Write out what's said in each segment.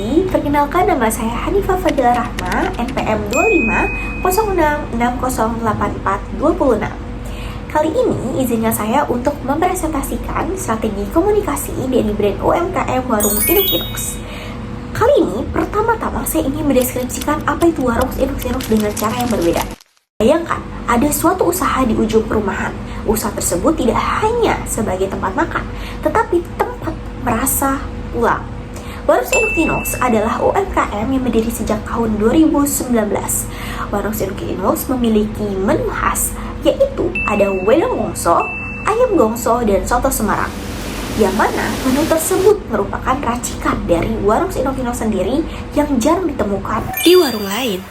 kasih, perkenalkan nama saya Hanifah Fadila Rahma, NPM 25 Kali ini izinkan saya untuk mempresentasikan strategi komunikasi dari brand UMKM Warung Inuk Inox. Kali ini pertama-tama saya ingin mendeskripsikan apa itu Warung Inuk Inox dengan cara yang berbeda. Bayangkan, ada suatu usaha di ujung perumahan. Usaha tersebut tidak hanya sebagai tempat makan, tetapi tempat merasa pulang. Warung Inuk Inox adalah UMKM yang berdiri sejak tahun 2019. Warung Inuk Inox memiliki menu khas, yaitu ada wedang gongso, ayam gongso, dan soto Semarang. Yang mana menu tersebut merupakan racikan dari Warung Inuk Inox sendiri yang jarang ditemukan di warung lain.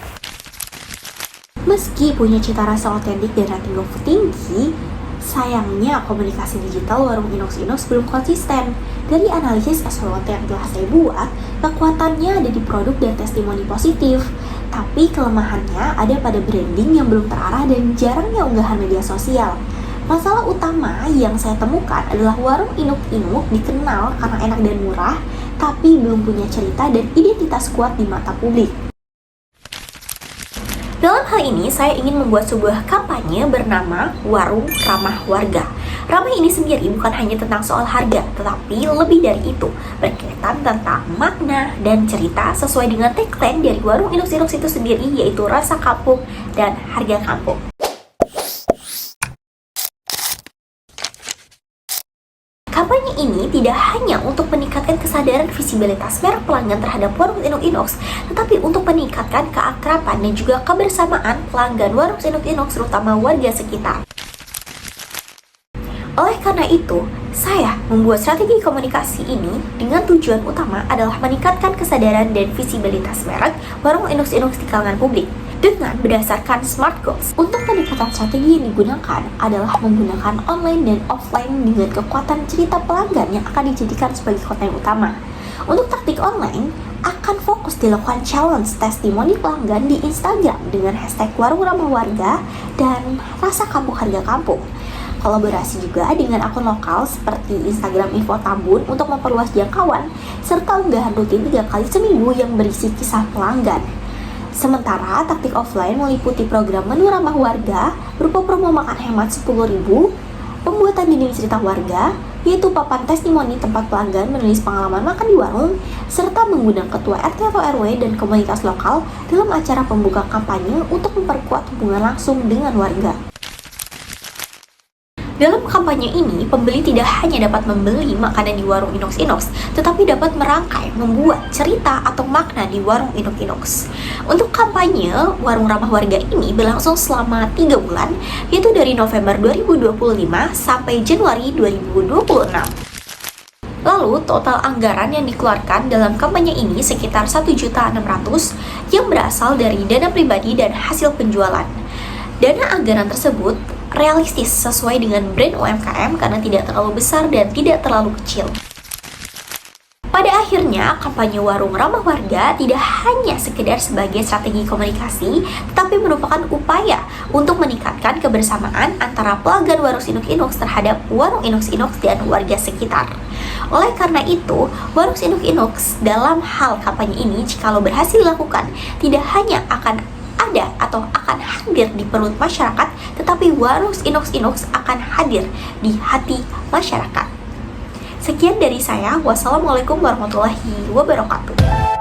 Meski punya cita rasa otentik dan rating GoFood tinggi, sayangnya komunikasi digital Warung Inuk Inox belum konsisten. Dari analisis SWOT yang telah saya buat, kekuatannya ada di produk dan testimoni positif. Tapi kelemahannya ada pada branding yang belum terarah dan jarangnya unggahan media sosial. Masalah utama yang saya temukan adalah Warung Inuk Inox dikenal karena enak dan murah, tapi belum punya cerita dan identitas kuat di mata publik. Dalam hal ini, saya ingin membuat sebuah kampanye bernama Warung Ramah Warga. Ramah ini sendiri bukan hanya tentang soal harga, tetapi lebih dari itu, berkaitan tentang makna dan cerita sesuai dengan tagline dari Warung Inuk Inox itu sendiri, yaitu rasa kampung dan harga kampung. Kampanye ini tidak hanya untuk meningkatkan kesadaran visibilitas merek pelanggan terhadap Warung Inuk Inox, tetapi untuk meningkatkan keakraban dan juga kebersamaan pelanggan Warung Inuk Inox, terutama warga sekitar. Oleh karena itu, saya membuat strategi komunikasi ini dengan tujuan utama adalah meningkatkan kesadaran dan visibilitas merek Warung Inuk Inox di kalangan publik. Dengan berdasarkan SMART Goals, untuk peningkatan strategi yang digunakan adalah menggunakan online dan offline dengan kekuatan cerita pelanggan yang akan dijadikan sebagai konten utama. Untuk taktik online, akan fokus dilakukan challenge testimoni pelanggan di Instagram dengan hashtag Warung Ramah Warga dan Rasa Kampung Harga Kampung. Kolaborasi juga dengan akun lokal seperti Instagram Info Tambun untuk memperluas jangkauan, serta unggahan rutin 3 kali seminggu yang berisi kisah pelanggan. Sementara taktik offline meliputi program menu ramah warga berupa promo makan hemat 10.000, pembuatan dinding cerita warga, yaitu papan testimoni tempat pelanggan menulis pengalaman makan di warung, serta mengundang ketua RT atau RW dan komunitas lokal dalam acara pembuka kampanye untuk memperkuat hubungan langsung dengan warga. Dalam kampanye ini, pembeli tidak hanya dapat membeli makanan di Warung Inuk Inox, tetapi dapat merangkai, membuat cerita atau makna di Warung Inuk Inox. Untuk kampanye Warung Ramah Warga ini berlangsung selama 3 bulan, yaitu dari November 2025 sampai Januari 2026. Lalu, total anggaran yang dikeluarkan dalam kampanye ini sekitar 1.600.000 yang berasal dari dana pribadi dan hasil penjualan. Dana anggaran tersebut realistis sesuai dengan brand UMKM karena tidak terlalu besar dan tidak terlalu kecil. Pada akhirnya, kampanye Warung Ramah Warga tidak hanya sekedar sebagai strategi komunikasi, tetapi merupakan upaya untuk meningkatkan kebersamaan antara pelanggan Warung Inuk Inox terhadap Warung Inuk Inox dan warga sekitar. Oleh karena itu, Warung Inuk Inox dalam hal kampanye ini, jikalau berhasil dilakukan, tidak hanya akan ada atau akan hadir di perut masyarakat, tetapi Warung Inuk Inox akan hadir di hati masyarakat. Sekian dari saya. Wassalamualaikum warahmatullahi wabarakatuh.